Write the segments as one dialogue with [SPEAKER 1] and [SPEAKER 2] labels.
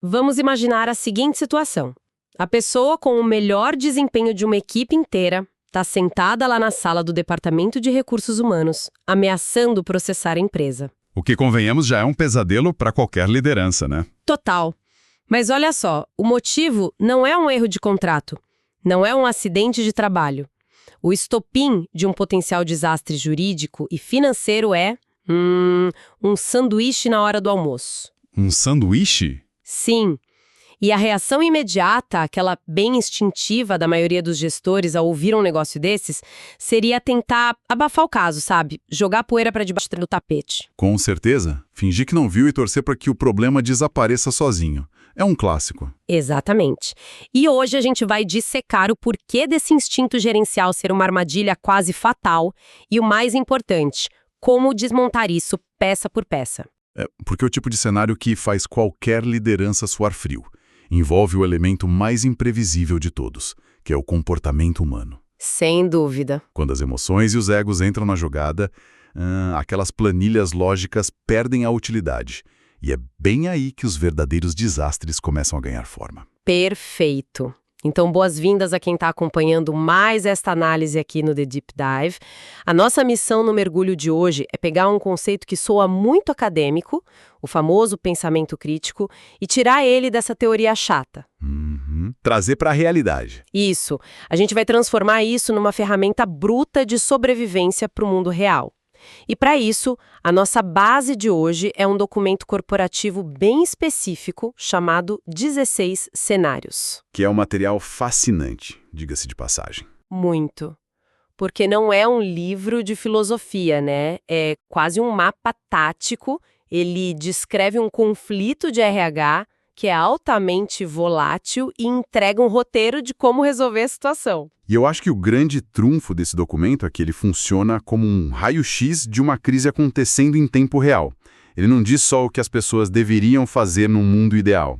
[SPEAKER 1] Vamos imaginar a seguinte situação. A pessoa com o melhor desempenho de uma equipe inteira está sentada lá na sala do Departamento de Recursos Humanos, ameaçando processar a empresa.
[SPEAKER 2] O que, convenhamos, já é um pesadelo para qualquer liderança, né?
[SPEAKER 1] Total. Mas olha só, o motivo não é um erro de contrato, não é um acidente de trabalho. O estopim de um potencial desastre jurídico e financeiro é um sanduíche na hora do almoço.
[SPEAKER 2] Um sanduíche?
[SPEAKER 1] Sim. E a reação imediata, aquela bem instintiva da maioria dos gestores ao ouvir um negócio desses, seria tentar abafar o caso, sabe? Jogar poeira para debaixo do tapete.
[SPEAKER 2] Com certeza. Fingir que não viu e torcer para que o problema desapareça sozinho. É um clássico.
[SPEAKER 1] Exatamente. E hoje a gente vai dissecar o porquê desse instinto gerencial ser uma armadilha quase fatal e, o mais importante, como desmontar isso peça por peça.
[SPEAKER 2] Porque é o tipo de cenário que faz qualquer liderança suar frio. Envolve o elemento mais imprevisível de todos, que é o comportamento humano.
[SPEAKER 1] Sem dúvida.
[SPEAKER 2] Quando as emoções e os egos entram na jogada, aquelas planilhas lógicas perdem a utilidade. E é bem aí que os verdadeiros desastres começam a ganhar forma.
[SPEAKER 1] Perfeito. Então, boas-vindas a quem está acompanhando mais esta análise aqui no The Deep Dive. A nossa missão no mergulho de hoje é pegar um conceito que soa muito acadêmico, o famoso pensamento crítico, e tirar ele dessa teoria chata.
[SPEAKER 2] Trazer para a realidade.
[SPEAKER 1] Isso. A gente vai transformar isso numa ferramenta bruta de sobrevivência para o mundo real. E para isso, a nossa base de hoje é um documento corporativo bem específico chamado 16 Cenários.
[SPEAKER 2] Que é um material fascinante, diga-se de passagem.
[SPEAKER 1] Muito. Porque não é um livro de filosofia, né? É quase um mapa tático. Ele descreve um conflito de RH que é altamente volátil e entrega um roteiro de como resolver a situação.
[SPEAKER 2] E eu acho que o grande trunfo desse documento é que ele funciona como um raio-x de uma crise acontecendo em tempo real. Ele não diz só o que as pessoas deveriam fazer num mundo ideal.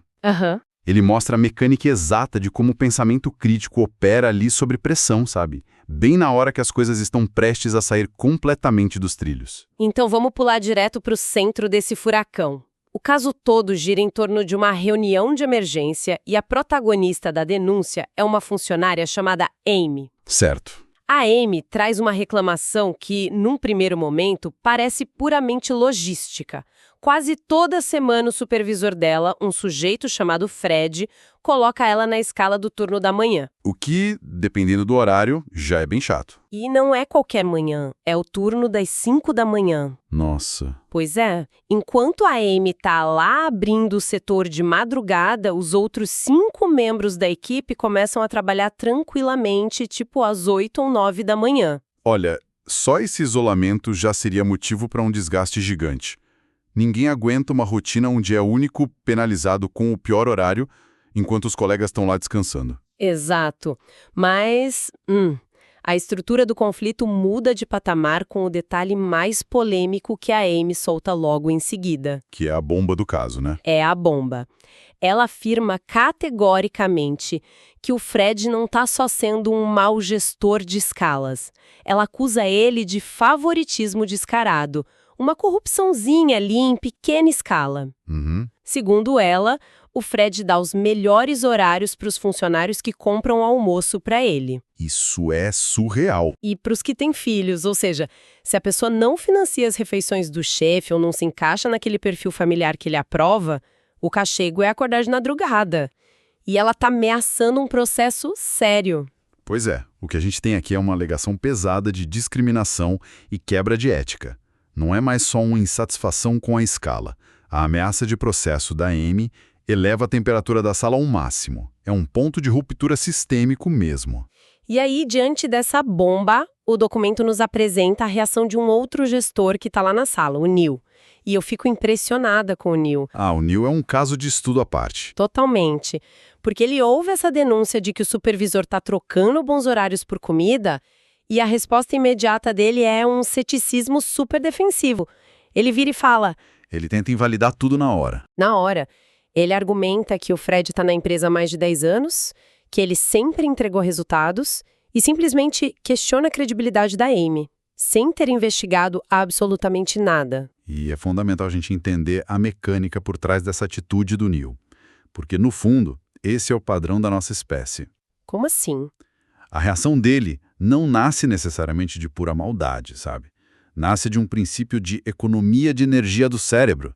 [SPEAKER 2] Ele mostra a mecânica exata de como o pensamento crítico opera ali sob pressão, sabe? Bem na hora que as coisas estão prestes a sair completamente dos trilhos.
[SPEAKER 1] Então vamos pular direto para o centro desse furacão. O caso todo gira em torno de uma reunião de emergência e a protagonista da denúncia é uma funcionária chamada Amy.
[SPEAKER 2] Certo.
[SPEAKER 1] A Amy traz uma reclamação que, num primeiro momento, parece puramente logística. Quase toda semana o supervisor dela, um sujeito chamado Fred, coloca ela na escala do turno da manhã.
[SPEAKER 2] O que, dependendo do horário, já é bem chato.
[SPEAKER 1] E não é qualquer manhã, é o turno das 5 da manhã.
[SPEAKER 2] Nossa.
[SPEAKER 1] Pois é, enquanto a Amy tá lá abrindo o setor de madrugada, os outros 5 membros da equipe começam a trabalhar tranquilamente, tipo às 8 ou 9 da manhã.
[SPEAKER 2] Olha, só esse isolamento já seria motivo para um desgaste gigante. Ninguém aguenta uma rotina onde é o único penalizado com o pior horário, enquanto os colegas estão lá descansando.
[SPEAKER 1] Exato. Mas, a estrutura do conflito muda de patamar com o detalhe mais polêmico que a Amy solta logo em seguida.
[SPEAKER 2] Que é a bomba do caso, né?
[SPEAKER 1] É a bomba. Ela afirma categoricamente que o Fred não está só sendo um mau gestor de escalas. Ela acusa ele de favoritismo descarado, uma corrupçãozinha ali em pequena escala. Segundo ela, o Fred dá os melhores horários para os funcionários que compram almoço para ele.
[SPEAKER 2] Isso é surreal.
[SPEAKER 1] E para os que têm filhos, ou seja, se a pessoa não financia as refeições do chefe ou não se encaixa naquele perfil familiar que ele aprova, o castigo é acordar de madrugada. E ela está ameaçando um processo sério.
[SPEAKER 2] Pois é, o que a gente tem aqui é uma alegação pesada de discriminação e quebra de ética. Não é mais só uma insatisfação com a escala. A ameaça de processo da Amy eleva a temperatura da sala ao máximo. É um ponto de ruptura sistêmico mesmo.
[SPEAKER 1] E aí, diante dessa bomba, o documento nos apresenta a reação de um outro gestor que está lá na sala, o Neil. E eu fico impressionada com o Neil.
[SPEAKER 2] O Neil é um caso de estudo à parte.
[SPEAKER 1] Totalmente. Porque ele ouve essa denúncia de que o supervisor está trocando bons horários por comida e a resposta imediata dele é um ceticismo super defensivo. Ele vira e fala...
[SPEAKER 2] Ele tenta invalidar tudo na hora.
[SPEAKER 1] Na hora. Ele argumenta que o Fred está na empresa há mais de 10 anos, que ele sempre entregou resultados e simplesmente questiona a credibilidade da Amy, sem ter investigado absolutamente nada.
[SPEAKER 2] E é fundamental a gente entender a mecânica por trás dessa atitude do Neil. porque, no fundo, esse é o padrão da nossa espécie.
[SPEAKER 1] Como assim?
[SPEAKER 2] A reação dele não nasce necessariamente de pura maldade, sabe? Nasce de um princípio de economia de energia do cérebro.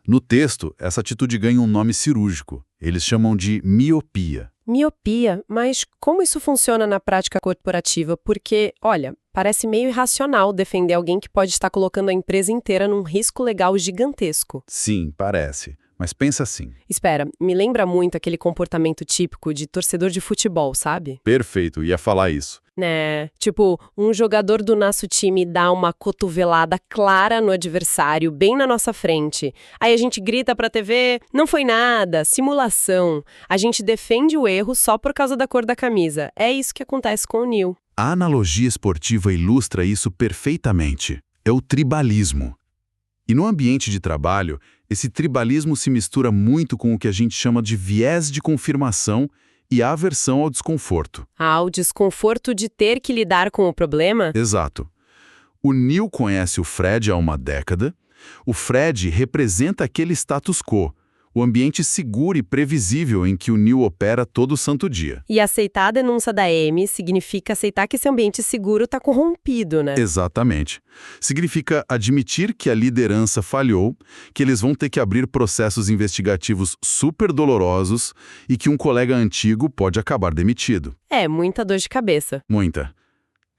[SPEAKER 2] No texto, essa atitude ganha um nome cirúrgico. Eles chamam de miopia.
[SPEAKER 1] Miopia, mas como isso funciona na prática corporativa? Porque, olha, parece meio irracional defender alguém que pode estar colocando a empresa inteira num risco legal gigantesco.
[SPEAKER 2] Sim, parece. Mas pensa assim.
[SPEAKER 1] Espera, me lembra muito aquele comportamento típico de torcedor de futebol, sabe?
[SPEAKER 2] Perfeito, ia falar isso.
[SPEAKER 1] Né? Tipo, um jogador do nosso time dá uma cotovelada clara no adversário, bem na nossa frente. Aí a gente grita pra TV, não foi nada, simulação. A gente defende o erro só por causa da cor da camisa. É isso que acontece com o Neil.
[SPEAKER 2] A analogia esportiva ilustra isso perfeitamente. É o tribalismo. E no ambiente de trabalho, esse tribalismo se mistura muito com o que a gente chama de viés de confirmação e a aversão ao desconforto.
[SPEAKER 1] O desconforto de ter que lidar com o problema?
[SPEAKER 2] Exato. O Neil conhece o Fred há uma década. O Fred representa aquele status quo, o ambiente seguro e previsível em que o Neil opera todo santo dia.
[SPEAKER 1] E aceitar a denúncia da Amy significa aceitar que esse ambiente seguro está corrompido, né?
[SPEAKER 2] Exatamente. Significa admitir que a liderança falhou, que eles vão ter que abrir processos investigativos super dolorosos e que um colega antigo pode acabar demitido.
[SPEAKER 1] É, muita dor de cabeça.
[SPEAKER 2] Muita.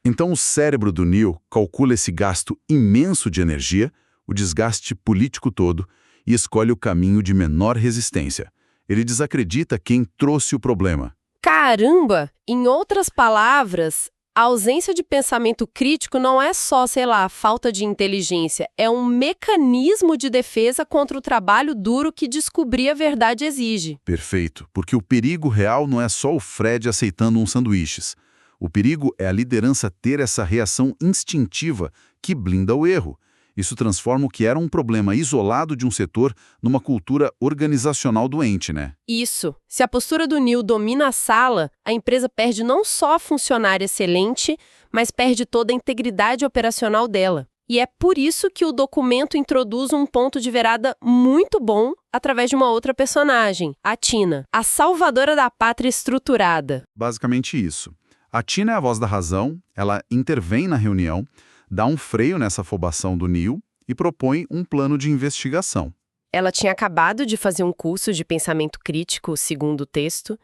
[SPEAKER 2] Então o cérebro do Neil calcula esse gasto imenso de energia, o desgaste político todo, e escolhe o caminho de menor resistência. Ele desacredita quem trouxe o problema.
[SPEAKER 1] Caramba! Em outras palavras, a ausência de pensamento crítico não é só, sei lá, falta de inteligência. É um mecanismo de defesa contra o trabalho duro que descobrir a verdade exige.
[SPEAKER 2] Perfeito, porque o perigo real não é só o Fred aceitando uns sanduíches. O perigo é a liderança ter essa reação instintiva que blinda o erro. Isso transforma o que era um problema isolado de um setor numa cultura organizacional doente, né?
[SPEAKER 1] Isso. Se a postura do Neil domina a sala, a empresa perde não só a funcionária excelente, mas perde toda a integridade operacional dela. E é por isso que o documento introduz um ponto de virada muito bom através de uma outra personagem, a Tina, a salvadora da pátria estruturada.
[SPEAKER 2] Basicamente isso. A Tina é a voz da razão, ela intervém na reunião, dá um freio nessa afobação do Neil e propõe um plano de investigação.
[SPEAKER 1] Ela tinha acabado de fazer um curso de pensamento crítico, segundo o texto,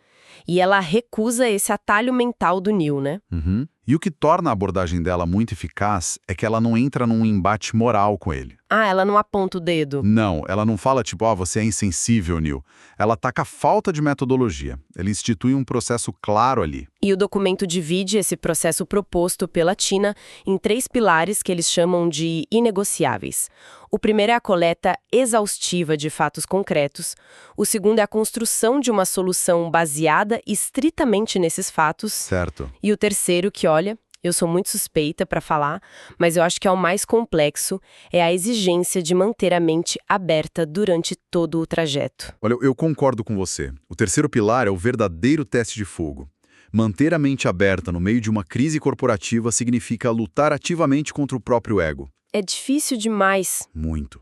[SPEAKER 1] e ela recusa esse atalho mental do Neil, né?
[SPEAKER 2] Uhum. E o que torna a abordagem dela muito eficaz é que ela não entra num embate moral com ele.
[SPEAKER 1] Ela não aponta o dedo.
[SPEAKER 2] Não, ela não fala tipo, você é insensível, Neil. Ela ataca a falta de metodologia. Ela institui um processo claro ali.
[SPEAKER 1] E o documento divide esse processo proposto pela Tina em 3 pilares que eles chamam de inegociáveis. O primeiro é a coleta exaustiva de fatos concretos. O segundo é a construção de uma solução baseada estritamente nesses fatos.
[SPEAKER 2] Certo.
[SPEAKER 1] E o terceiro, que olha, eu sou muito suspeita para falar, mas eu acho que é o mais complexo, é a exigência de manter a mente aberta durante todo o trajeto.
[SPEAKER 2] Olha, eu concordo com você. O terceiro pilar é o verdadeiro teste de fogo. Manter a mente aberta no meio de uma crise corporativa significa lutar ativamente contra o próprio ego.
[SPEAKER 1] É difícil demais.
[SPEAKER 2] Muito.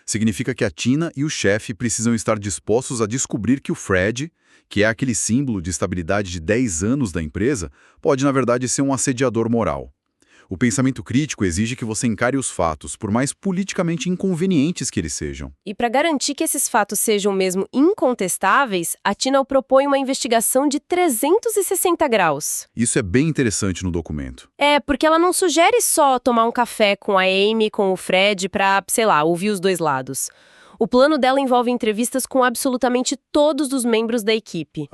[SPEAKER 2] Significa que a Tina e o chefe precisam estar dispostos a descobrir que o Fred, que é aquele símbolo de estabilidade de 10 anos da empresa, pode, na verdade, ser um assediador moral. O pensamento crítico exige que você encare os fatos, por mais politicamente inconvenientes que eles sejam.
[SPEAKER 1] E para garantir que esses fatos sejam mesmo incontestáveis, a Tina propõe uma investigação de 360 graus.
[SPEAKER 2] Isso é bem interessante no documento.
[SPEAKER 1] Porque ela não sugere só tomar um café com a Amy, com o Fred, para, sei lá, ouvir os dois lados. O plano dela envolve entrevistas com absolutamente todos os membros da equipe.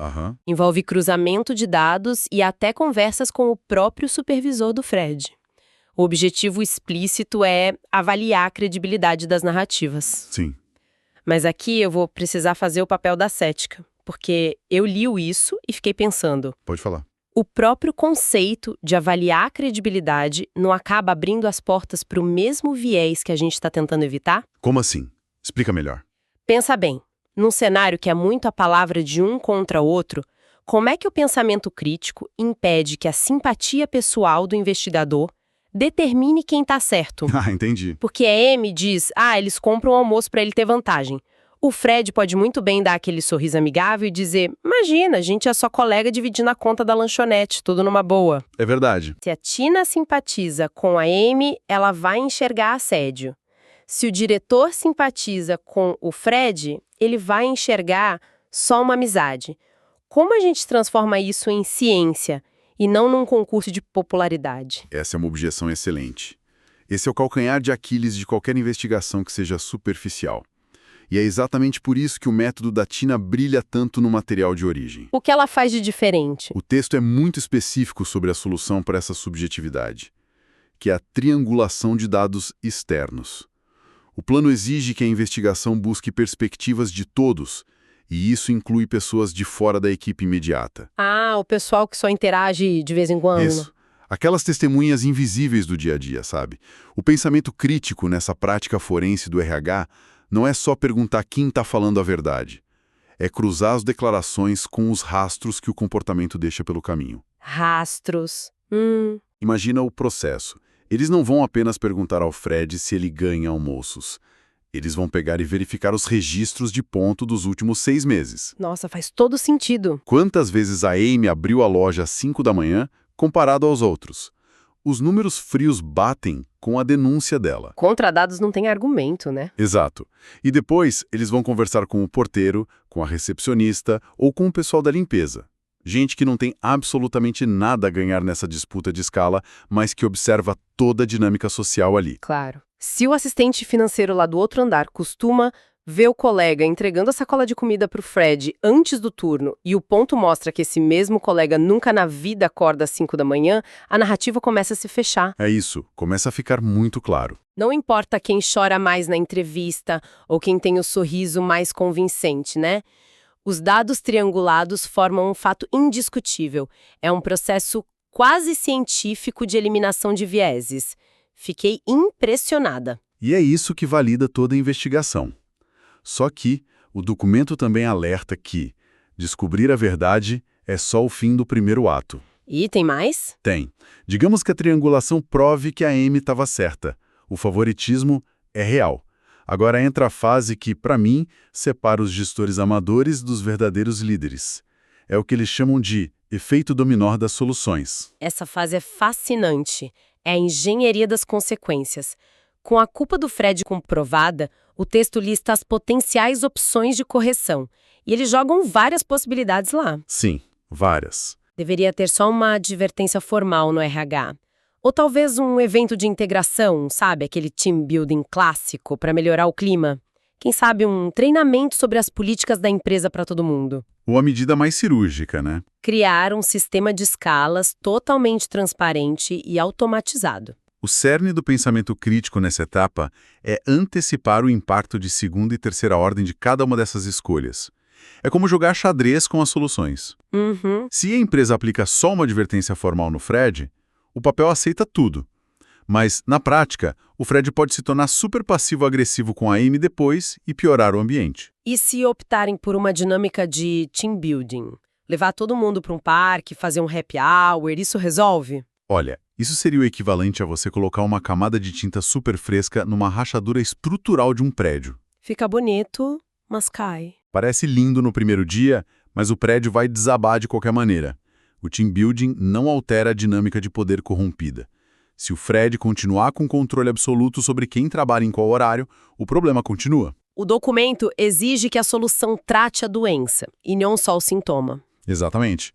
[SPEAKER 1] Envolve cruzamento de dados e até conversas com o próprio supervisor do Fred. O objetivo explícito é avaliar a credibilidade das narrativas.
[SPEAKER 2] Sim.
[SPEAKER 1] Mas aqui eu vou precisar fazer o papel da cética, porque eu li isso e fiquei pensando.
[SPEAKER 2] Pode falar.
[SPEAKER 1] O próprio conceito de avaliar a credibilidade não acaba abrindo as portas para o mesmo viés que a gente está tentando evitar?
[SPEAKER 2] Como assim? Explica melhor.
[SPEAKER 1] Pensa bem, num cenário que é muito a palavra de um contra o outro, como é que o pensamento crítico impede que a simpatia pessoal do investigador determine quem está certo?
[SPEAKER 2] Entendi.
[SPEAKER 1] Porque a Amy diz, eles compram o almoço para ele ter vantagem. O Fred pode muito bem dar aquele sorriso amigável e dizer: imagina, a gente é só colega dividindo a conta da lanchonete, tudo numa boa.
[SPEAKER 2] É verdade.
[SPEAKER 1] Se a Tina simpatiza com a Amy, ela vai enxergar assédio. Se o diretor simpatiza com o Fred, ele vai enxergar só uma amizade. Como a gente transforma isso em ciência e não num concurso de popularidade?
[SPEAKER 2] Essa é uma objeção excelente. Esse é o calcanhar de Aquiles de qualquer investigação que seja superficial. E é exatamente por isso que o método da Tina brilha tanto no material de origem.
[SPEAKER 1] O que ela faz de diferente?
[SPEAKER 2] O texto é muito específico sobre a solução para essa subjetividade, que é a triangulação de dados externos. O plano exige que a investigação busque perspectivas de todos, e isso inclui pessoas de fora da equipe imediata.
[SPEAKER 1] Ah, o pessoal que só interage de vez em quando.
[SPEAKER 2] Isso. Aquelas testemunhas invisíveis do dia a dia, sabe? O pensamento crítico nessa prática forense do RH não é só perguntar quem está falando a verdade. É cruzar as declarações com os rastros que o comportamento deixa pelo caminho.
[SPEAKER 1] Rastros.
[SPEAKER 2] Imagina o processo. Eles não vão apenas perguntar ao Fred se ele ganha almoços. Eles vão pegar e verificar os registros de ponto dos últimos 6 meses.
[SPEAKER 1] Nossa, faz todo sentido.
[SPEAKER 2] Quantas vezes a Amy abriu a loja às 5 da manhã comparado aos outros? Os números frios batem com a denúncia dela.
[SPEAKER 1] Contra dados não tem argumento, né?
[SPEAKER 2] Exato. E depois eles vão conversar com o porteiro, com a recepcionista ou com o pessoal da limpeza. Gente que não tem absolutamente nada a ganhar nessa disputa de escala, mas que observa toda a dinâmica social ali.
[SPEAKER 1] Claro. Se o assistente financeiro lá do outro andar costuma ver o colega entregando a sacola de comida para o Fred antes do turno e o ponto mostra que esse mesmo colega nunca na vida acorda às 5 da manhã, a narrativa começa a se fechar.
[SPEAKER 2] É isso, começa a ficar muito claro.
[SPEAKER 1] Não importa quem chora mais na entrevista ou quem tem o sorriso mais convincente, né? Os dados triangulados formam um fato indiscutível. É um processo quase científico de eliminação de vieses. Fiquei impressionada.
[SPEAKER 2] E é isso que valida toda a investigação. Só que o documento também alerta que descobrir a verdade é só o fim do primeiro ato.
[SPEAKER 1] E tem mais?
[SPEAKER 2] Tem. Digamos que a triangulação prove que a Amy estava certa. O favoritismo é real. Agora entra a fase que, para mim, separa os gestores amadores dos verdadeiros líderes. É o que eles chamam de efeito dominó das soluções.
[SPEAKER 1] Essa fase é fascinante. É a engenharia das consequências. Com a culpa do Fred comprovada, o texto lista as potenciais opções de correção. E eles jogam várias possibilidades lá.
[SPEAKER 2] Sim, várias.
[SPEAKER 1] Deveria ter só uma advertência formal no RH. Ou talvez um evento de integração, sabe? Aquele team building clássico para melhorar o clima. Quem sabe um treinamento sobre as políticas da empresa para todo mundo.
[SPEAKER 2] Ou a medida mais cirúrgica, né?
[SPEAKER 1] Criar um sistema de escalas totalmente transparente e automatizado.
[SPEAKER 2] O cerne do pensamento crítico nessa etapa é antecipar o impacto de segunda e terceira ordem de cada uma dessas escolhas. É como jogar xadrez com as soluções. Se a empresa aplica só uma advertência formal no Fred, o papel aceita tudo. Mas, na prática, o Fred pode se tornar super passivo-agressivo com a Amy depois e piorar o ambiente.
[SPEAKER 1] E se optarem por uma dinâmica de team building? Levar todo mundo para um parque, fazer um happy hour, isso resolve?
[SPEAKER 2] Olha, isso seria o equivalente a você colocar uma camada de tinta super fresca numa rachadura estrutural de um prédio.
[SPEAKER 1] Fica bonito, mas cai.
[SPEAKER 2] Parece lindo no primeiro dia, mas o prédio vai desabar de qualquer maneira. O team building não altera a dinâmica de poder corrompida. Se o Fred continuar com controle absoluto sobre quem trabalha em qual horário, o problema continua.
[SPEAKER 1] O documento exige que a solução trate a doença, e não só o sintoma.
[SPEAKER 2] Exatamente.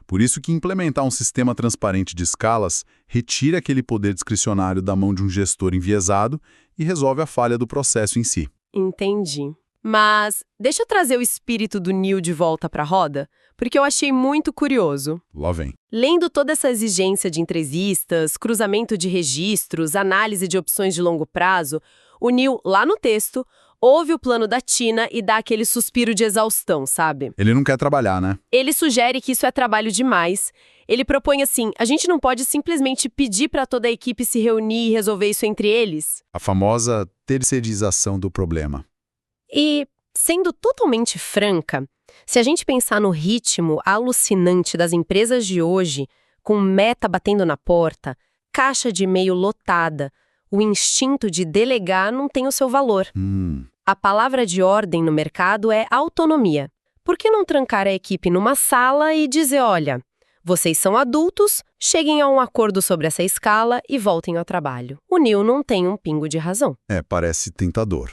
[SPEAKER 2] Por isso que implementar um sistema transparente de escalas retira aquele poder discricionário da mão de um gestor enviesado e resolve a falha do processo em si.
[SPEAKER 1] Entendi. Mas deixa eu trazer o espírito do Neil de volta para a roda, porque eu achei muito curioso.
[SPEAKER 2] Lá vem.
[SPEAKER 1] Lendo toda essa exigência de entrevistas, cruzamento de registros, análise de opções de longo prazo, o Neil, lá no texto, ouve o plano da Tina e dá aquele suspiro de exaustão, sabe?
[SPEAKER 2] Ele não quer trabalhar, né?
[SPEAKER 1] Ele sugere que isso é trabalho demais. Ele propõe assim, a gente não pode simplesmente pedir para toda a equipe se reunir e resolver isso entre eles.
[SPEAKER 2] A famosa terceirização do problema.
[SPEAKER 1] E, sendo totalmente franca, se a gente pensar no ritmo alucinante das empresas de hoje, com meta batendo na porta, caixa de e-mail lotada, o instinto de delegar não tem o seu valor. A palavra de ordem no mercado é autonomia. Por que não trancar a equipe numa sala e dizer, olha, vocês são adultos, cheguem a um acordo sobre essa escala e voltem ao trabalho. O Neil não tem um pingo de razão.
[SPEAKER 2] Parece tentador.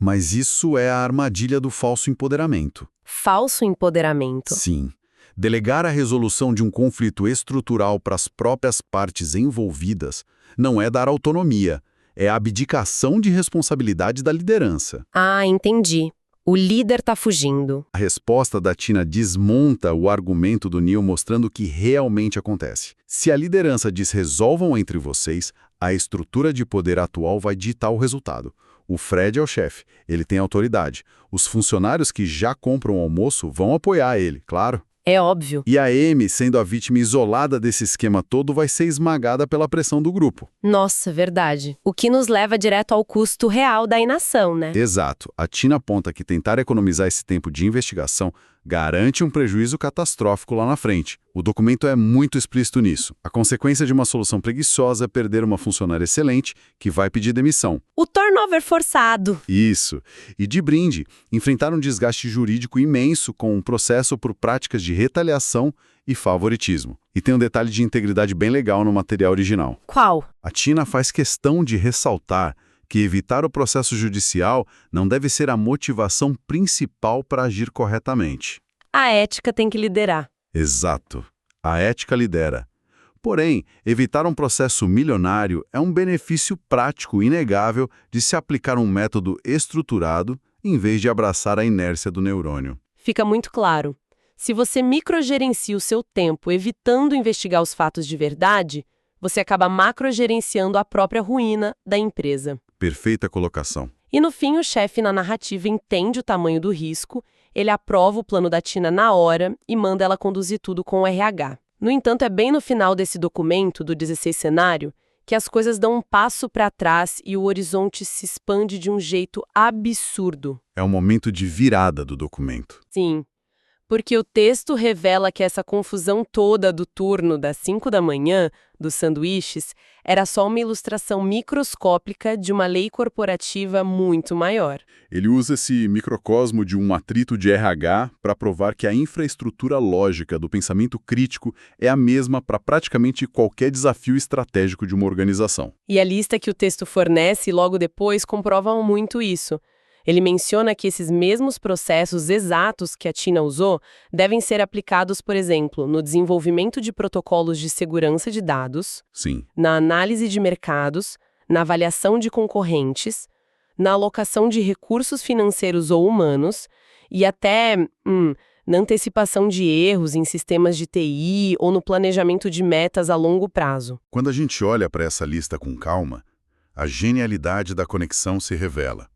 [SPEAKER 2] Mas isso é a armadilha do falso empoderamento.
[SPEAKER 1] Falso empoderamento.
[SPEAKER 2] Sim. Delegar a resolução de um conflito estrutural para as próprias partes envolvidas não é dar autonomia, é a abdicação de responsabilidade da liderança.
[SPEAKER 1] Ah, entendi. O líder está fugindo.
[SPEAKER 2] A resposta da Tina desmonta o argumento do Neil, mostrando o que realmente acontece. Se a liderança diz resolvam entre vocês, a estrutura de poder atual vai ditar o resultado. O Fred é o chefe, ele tem autoridade. Os funcionários que já compram o almoço vão apoiar ele, claro.
[SPEAKER 1] É óbvio.
[SPEAKER 2] E a Amy, sendo a vítima isolada desse esquema todo, vai ser esmagada pela pressão do grupo.
[SPEAKER 1] Nossa, verdade. O que nos leva direto ao custo real da inação, né?
[SPEAKER 2] Exato. A Tina aponta que tentar economizar esse tempo de investigação garante um prejuízo catastrófico lá na frente. O documento é muito explícito nisso. A consequência de uma solução preguiçosa é perder uma funcionária excelente que vai pedir demissão.
[SPEAKER 1] O turnover forçado.
[SPEAKER 2] Isso. E de brinde, enfrentar um desgaste jurídico imenso com um processo por práticas de retaliação e favoritismo. E tem um detalhe de integridade bem legal no material original.
[SPEAKER 1] Qual?
[SPEAKER 2] A Tina faz questão de ressaltar que evitar o processo judicial não deve ser a motivação principal para agir corretamente.
[SPEAKER 1] A ética tem que liderar.
[SPEAKER 2] Exato. A ética lidera. Porém, evitar um processo milionário é um benefício prático inegável de se aplicar um método estruturado em vez de abraçar a inércia do neurônio.
[SPEAKER 1] Fica muito claro. Se você microgerencia o seu tempo evitando investigar os fatos de verdade, você acaba macrogerenciando a própria ruína da empresa.
[SPEAKER 2] Perfeita colocação.
[SPEAKER 1] E no fim, o chefe na narrativa entende o tamanho do risco, ele aprova o plano da Tina na hora e manda ela conduzir tudo com o RH. No entanto, é bem no final desse documento, do 16 cenário, que as coisas dão um passo para trás e o horizonte se expande de um jeito absurdo.
[SPEAKER 2] É um momento de virada do documento.
[SPEAKER 1] Sim, porque o texto revela que essa confusão toda do turno das 5 da manhã, dos sanduíches, era só uma ilustração microscópica de uma lei corporativa muito maior.
[SPEAKER 2] Ele usa esse microcosmo de um atrito de RH para provar que a infraestrutura lógica do pensamento crítico é a mesma para praticamente qualquer desafio estratégico de uma organização.
[SPEAKER 1] E a lista que o texto fornece logo depois comprova muito isso. Ele menciona que esses mesmos processos exatos que a Tina usou devem ser aplicados, por exemplo, no desenvolvimento de protocolos de segurança de dados,
[SPEAKER 2] Sim.
[SPEAKER 1] na análise de mercados, na avaliação de concorrentes, na alocação de recursos financeiros ou humanos e até na antecipação de erros em sistemas de TI ou no planejamento de metas a longo prazo.
[SPEAKER 2] Quando a gente olha para essa lista com calma, a genialidade da conexão se revela.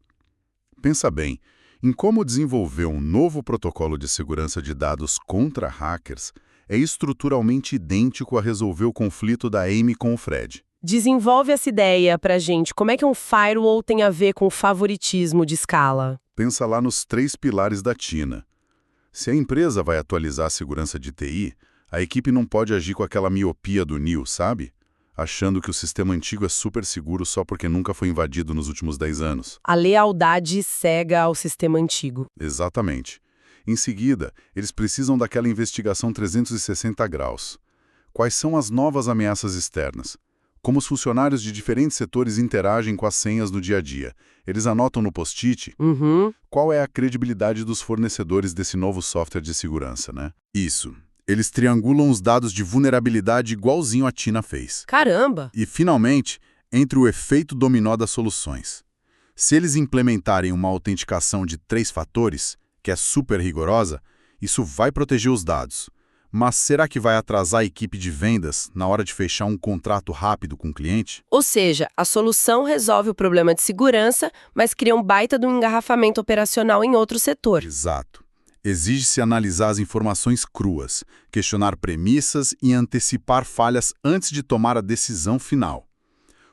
[SPEAKER 2] Pensa bem em como desenvolver um novo protocolo de segurança de dados contra hackers é estruturalmente idêntico a resolver o conflito da Amy com o Fred.
[SPEAKER 1] Desenvolve essa ideia pra gente. Como é que um firewall tem a ver com favoritismo de escala?
[SPEAKER 2] Pensa lá nos 3 pilares da Tina. Se a empresa vai atualizar a segurança de TI, a equipe não pode agir com aquela miopia do Neil, sabe? Achando que o sistema antigo é super seguro só porque nunca foi invadido nos últimos 10 anos.
[SPEAKER 1] A lealdade cega ao sistema antigo.
[SPEAKER 2] Exatamente. Em seguida, eles precisam daquela investigação 360 graus. Quais são as novas ameaças externas? Como os funcionários de diferentes setores interagem com as senhas no dia a dia? Eles anotam no post-it? Qual é a credibilidade dos fornecedores desse novo software de segurança, né? Isso. Eles triangulam os dados de vulnerabilidade igualzinho a Tina fez.
[SPEAKER 1] Caramba!
[SPEAKER 2] E, finalmente, entre o efeito dominó das soluções. Se eles implementarem uma autenticação de 3 fatores, que é super rigorosa, isso vai proteger os dados. Mas será que vai atrasar a equipe de vendas na hora de fechar um contrato rápido com o cliente?
[SPEAKER 1] Ou seja, a solução resolve o problema de segurança, mas cria um baita de um engarrafamento operacional em outro setor.
[SPEAKER 2] Exato. Exige-se analisar as informações cruas, questionar premissas e antecipar falhas antes de tomar a decisão final.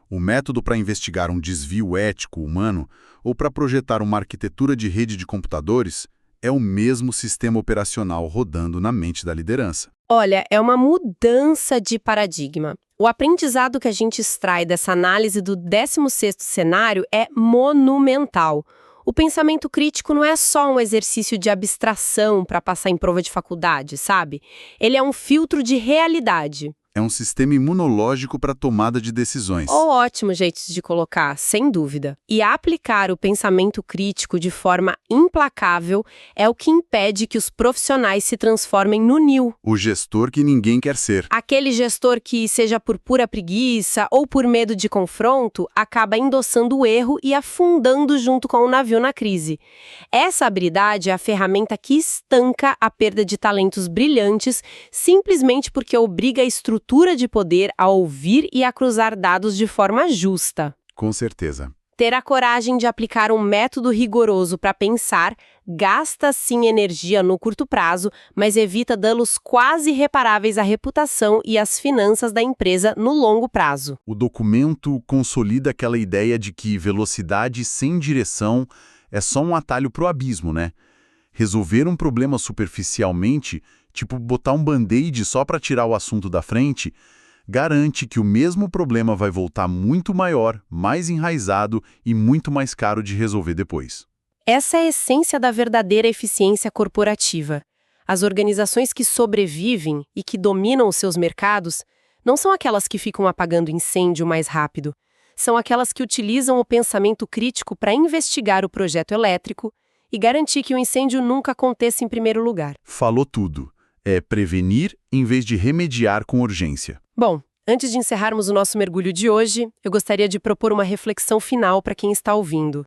[SPEAKER 2] O método para investigar um desvio ético humano ou para projetar uma arquitetura de rede de computadores é o mesmo sistema operacional rodando na mente da liderança.
[SPEAKER 1] Olha, é uma mudança de paradigma. O aprendizado que a gente extrai dessa análise do 16º cenário é monumental. O pensamento crítico não é só um exercício de abstração para passar em prova de faculdade, sabe? Ele é um filtro de realidade.
[SPEAKER 2] É um sistema imunológico para tomada de decisões.
[SPEAKER 1] Ótimo jeito de colocar, sem dúvida. E aplicar o pensamento crítico de forma implacável é o que impede que os profissionais se transformem no NIL.
[SPEAKER 2] O gestor que ninguém quer ser.
[SPEAKER 1] Aquele gestor que, seja por pura preguiça ou por medo de confronto, acaba endossando o erro e afundando junto com o navio na crise. Essa habilidade é a ferramenta que estanca a perda de talentos brilhantes simplesmente porque obriga a estrutura de poder a ouvir e a cruzar dados de forma justa.
[SPEAKER 2] Com certeza.
[SPEAKER 1] Ter a coragem de aplicar um método rigoroso para pensar gasta sim energia no curto prazo, mas evita danos quase irreparáveis à reputação e às finanças da empresa no longo prazo.
[SPEAKER 2] O documento consolida aquela ideia de que velocidade sem direção é só um atalho para o abismo, né? Resolver um problema superficialmente, tipo botar um band-aid só para tirar o assunto da frente, garante que o mesmo problema vai voltar muito maior, mais enraizado e muito mais caro de resolver depois.
[SPEAKER 1] Essa é a essência da verdadeira eficiência corporativa. As organizações que sobrevivem e que dominam os seus mercados não são aquelas que ficam apagando incêndio mais rápido. São aquelas que utilizam o pensamento crítico para investigar o projeto elétrico e garantir que o incêndio nunca aconteça em primeiro lugar.
[SPEAKER 2] Falou tudo. É prevenir em vez de remediar com urgência.
[SPEAKER 1] Bom, antes de encerrarmos o nosso mergulho de hoje, eu gostaria de propor uma reflexão final para quem está ouvindo.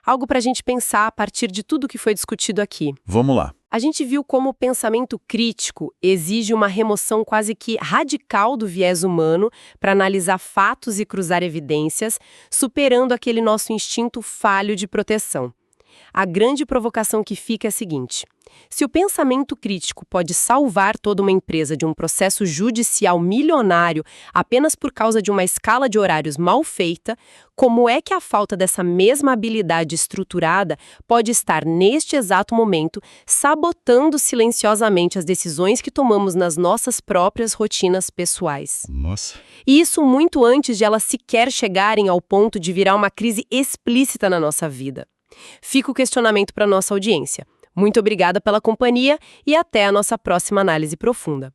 [SPEAKER 1] Algo para a gente pensar a partir de tudo que foi discutido aqui.
[SPEAKER 2] Vamos lá.
[SPEAKER 1] A gente viu como o pensamento crítico exige uma remoção quase que radical do viés humano para analisar fatos e cruzar evidências, superando aquele nosso instinto falho de proteção. A grande provocação que fica é a seguinte: se o pensamento crítico pode salvar toda uma empresa de um processo judicial milionário apenas por causa de uma escala de horários mal feita, como é que a falta dessa mesma habilidade estruturada pode estar, neste exato momento, sabotando silenciosamente as decisões que tomamos nas nossas próprias rotinas pessoais?
[SPEAKER 2] Nossa.
[SPEAKER 1] E isso muito antes de elas sequer chegarem ao ponto de virar uma crise explícita na nossa vida. Fica o questionamento para a nossa audiência. Muito obrigada pela companhia e até a nossa próxima análise profunda.